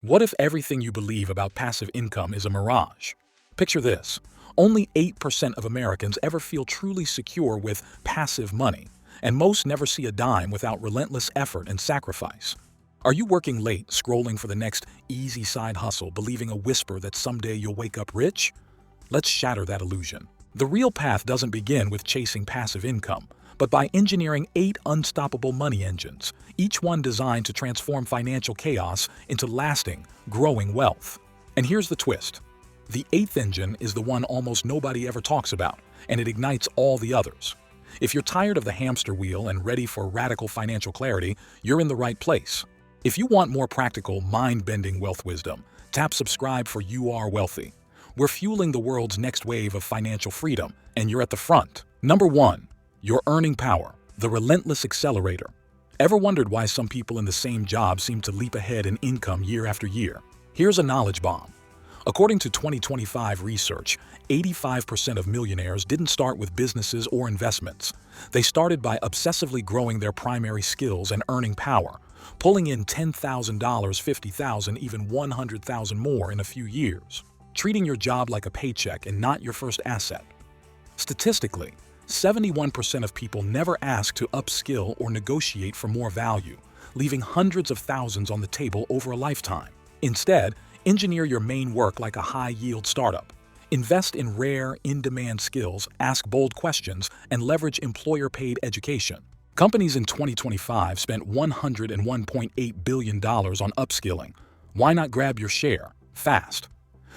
What if everything you believe about passive income is a mirage? Picture this. Only 8% of Americans ever feel truly secure with passive money, and most never see a dime without relentless effort and sacrifice. Are you working late, scrolling for the next easy side hustle, believing a whisper that someday you'll wake up rich? Let's shatter that illusion. The real path doesn't begin with chasing passive income, but by engineering 8 unstoppable money engines, each one designed to transform financial chaos into lasting, growing wealth. And here's the twist. The 8th engine is the one almost nobody ever talks about, and it ignites all the others. If you're tired of the hamster wheel and ready for radical financial clarity, you're in the right place. If you want more practical, mind-bending wealth wisdom, tap subscribe for You Are Wealthy. We're fueling the world's next wave of financial freedom, and you're at the front. Number 1. Your earning power, the relentless accelerator. Ever wondered why some people in the same job seem to leap ahead in income year after year? Here's a knowledge bomb. According to 2025 research, 85% of millionaires didn't start with businesses or investments. They started by obsessively growing their primary skills and earning power, pulling in $10,000, $50,000, even $100,000 more in a few years, treating your job like a paycheck and not your first asset. Statistically, 71% of people never ask to upskill or negotiate for more value, leaving hundreds of thousands on the table over a lifetime. Instead, engineer your main work like a high-yield startup. Invest in rare, in-demand skills, ask bold questions, and leverage employer-paid education. Companies in 2025 spent $101.8 billion on upskilling. Why not grab your share, fast?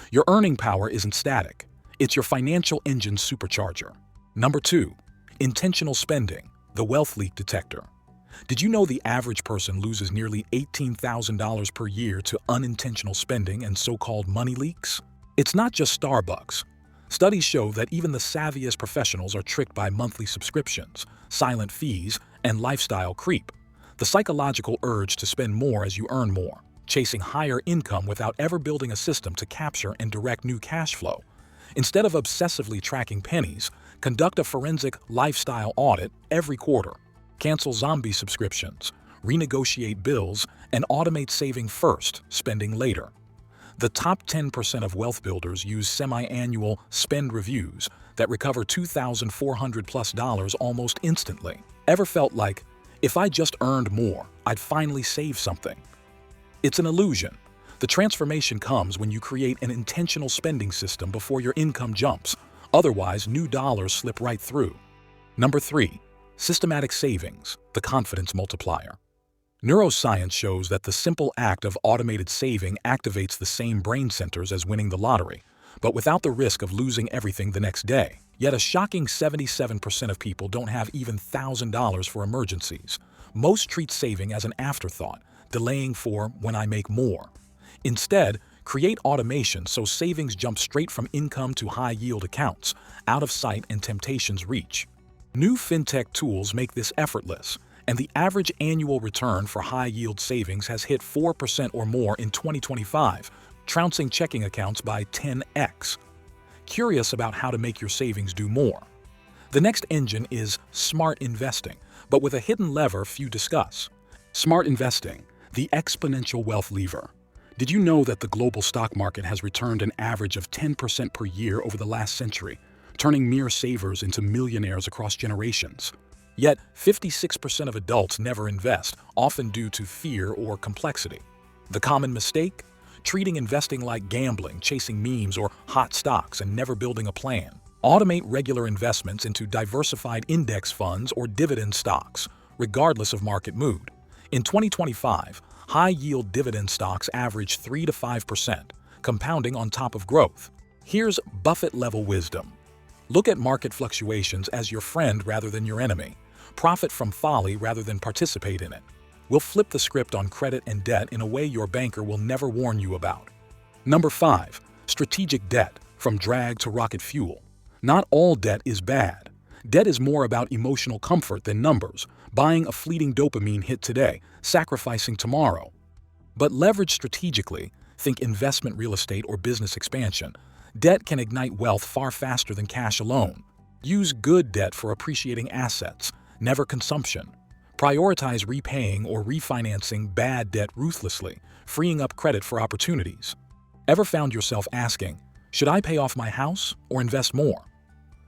Your earning power isn't static. It's your financial engine's supercharger. Number 2. Intentional spending, the wealth leak detector. Did you know the average person loses nearly $18,000 per year to unintentional spending and so-called money leaks? It's not just Starbucks. Studies show that even the savviest professionals are tricked by monthly subscriptions, silent fees, and lifestyle creep. The psychological urge to spend more as you earn more, chasing higher income without ever building a system to capture and direct new cash flow. Instead of obsessively tracking pennies, conduct a forensic lifestyle audit every quarter. Cancel zombie subscriptions, renegotiate bills, and automate saving first, spending later. The top 10% of wealth builders use semi-annual spend reviews that recover $2,400+ almost instantly. Ever felt like, if I just earned more, I'd finally save something? It's an illusion. The transformation comes when you create an intentional spending system before your income jumps. Otherwise, new dollars slip right through. Number 3. Systematic savings, the confidence multiplier. Neuroscience shows that the simple act of automated saving activates the same brain centers as winning the lottery, but without the risk of losing everything the next day. Yet a shocking 77% of people don't have even $1,000 for emergencies. Most treat saving as an afterthought, delaying for when I make more. Instead, create automation so savings jump straight from income to high-yield accounts, out of sight and temptation's reach. New fintech tools make this effortless, and the average annual return for high-yield savings has hit 4% or more in 2025, trouncing checking accounts by 10x. Curious about how to make your savings do more? The next engine is smart investing, but with a hidden lever few discuss. Smart investing, the exponential wealth lever. Did you know that the global stock market has returned an average of 10% per year over the last century, turning mere savers into millionaires across generations? Yet, 56% of adults never invest, often due to fear or complexity. The common mistake? Treating investing like gambling, chasing memes or hot stocks, and never building a plan. Automate regular investments into diversified index funds or dividend stocks, regardless of market mood. In 2025, high-yield dividend stocks average 3 to 5%, compounding on top of growth. Here's Buffett-level wisdom. Look at market fluctuations as your friend rather than your enemy. Profit from folly rather than participate in it. We'll flip the script on credit and debt in a way your banker will never warn you about. Number 5. Strategic debt, from drag to rocket fuel. Not all debt is bad. Debt is more about emotional comfort than numbers, buying a fleeting dopamine hit today, sacrificing tomorrow. But leverage strategically, think investment real estate or business expansion. Debt can ignite wealth far faster than cash alone. Use good debt for appreciating assets, never consumption. Prioritize repaying or refinancing bad debt ruthlessly, freeing up credit for opportunities. Ever found yourself asking, should I pay off my house or invest more?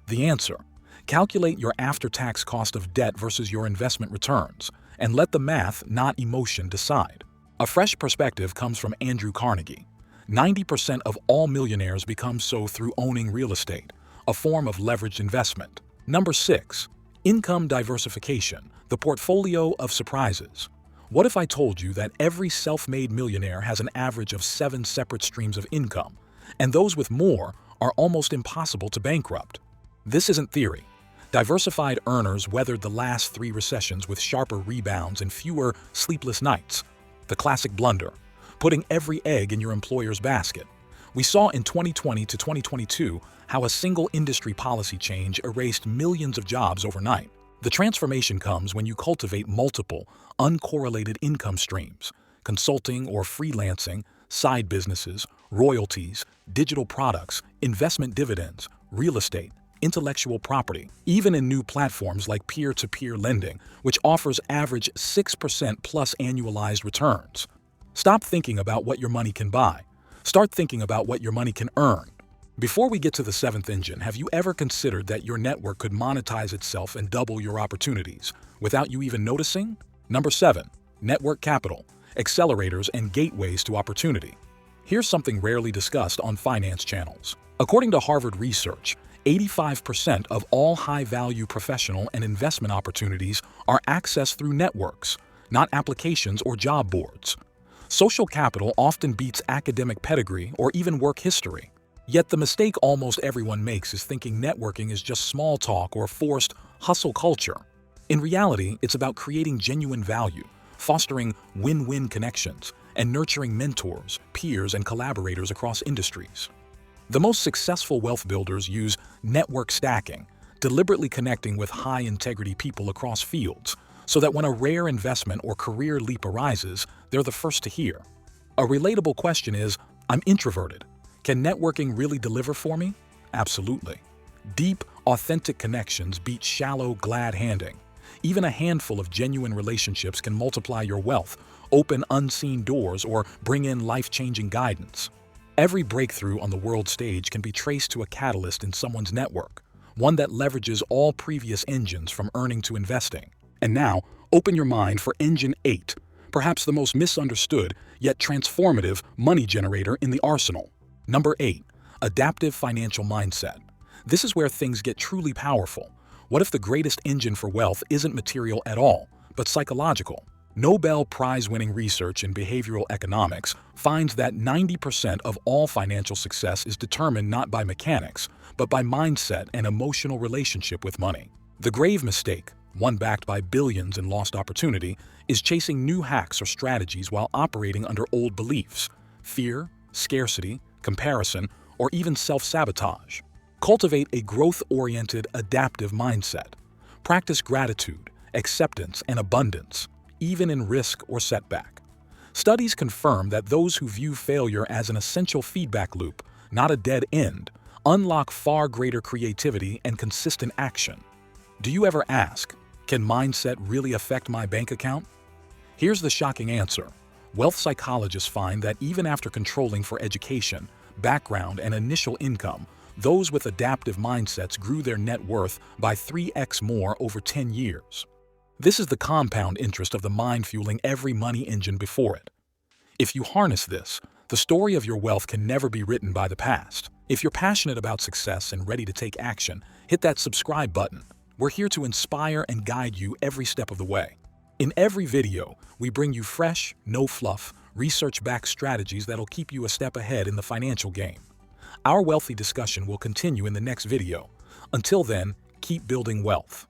The answer: calculate your after-tax cost of debt versus your investment returns, and let the math, not emotion, decide. A fresh perspective comes from Andrew Carnegie. 90% of all millionaires become so through owning real estate, a form of leveraged investment. Number 6. Income diversification, the portfolio of surprises. What if I told you that every self-made millionaire has an average of 7 separate streams of income, and those with more are almost impossible to bankrupt? This isn't theory. Diversified earners weathered the last 3 recessions with sharper rebounds and fewer sleepless nights. The classic blunder: putting every egg in your employer's basket. We saw in 2020 to 2022 how a single industry policy change erased millions of jobs overnight. The transformation comes when you cultivate multiple, uncorrelated income streams: consulting or freelancing, side businesses, royalties, digital products, investment dividends, real estate, intellectual property, even in new platforms like peer-to-peer lending, which offers average 6% plus annualized returns. Stop thinking about what your money can buy. Start thinking about what your money can earn. Before we get to the 7th engine, have you ever considered that your network could monetize itself and double your opportunities without you even noticing? Number 7. Network capital, accelerators and gateways to opportunity. Here's something rarely discussed on finance channels. According to Harvard research, 85% of all high-value professional and investment opportunities are accessed through networks, not applications or job boards. Social capital often beats academic pedigree or even work history. Yet the mistake almost everyone makes is thinking networking is just small talk or forced hustle culture. In reality, it's about creating genuine value, fostering win-win connections, and nurturing mentors, peers, and collaborators across industries. The most successful wealth builders use network stacking, deliberately connecting with high-integrity people across fields, so that when a rare investment or career leap arises, they're the first to hear. A relatable question is, I'm introverted. Can networking really deliver for me? Absolutely. Deep, authentic connections beat shallow, glad handing. Even a handful of genuine relationships can multiply your wealth, open unseen doors, or bring in life-changing guidance. Every breakthrough on the world stage can be traced to a catalyst in someone's network, one that leverages all previous engines from earning to investing. And now, open your mind for Engine 8, perhaps the most misunderstood yet transformative money generator in the arsenal. Number 8. Adaptive financial mindset. This is where things get truly powerful. What if the greatest engine for wealth isn't material at all, but psychological? Nobel Prize-winning research in behavioral economics finds that 90% of all financial success is determined not by mechanics, but by mindset and emotional relationship with money. The grave mistake, one backed by billions in lost opportunity, is chasing new hacks or strategies while operating under old beliefs: fear, scarcity, comparison, or even self-sabotage. Cultivate a growth-oriented, adaptive mindset. Practice gratitude, acceptance, and abundance, even in risk or setback. Studies confirm that those who view failure as an essential feedback loop, not a dead end, unlock far greater creativity and consistent action. Do you ever ask, can mindset really affect my bank account? Here's the shocking answer. Wealth psychologists find that even after controlling for education, background, and initial income, those with adaptive mindsets grew their net worth by 3x more over 10 years. This is the compound interest of the mind fueling every money engine before it. If you harness this, the story of your wealth can never be written by the past. If you're passionate about success and ready to take action, hit that subscribe button. We're here to inspire and guide you every step of the way. In every video, we bring you fresh, no-fluff, research-backed strategies that'll keep you a step ahead in the financial game. Our wealthy discussion will continue in the next video. Until then, keep building wealth.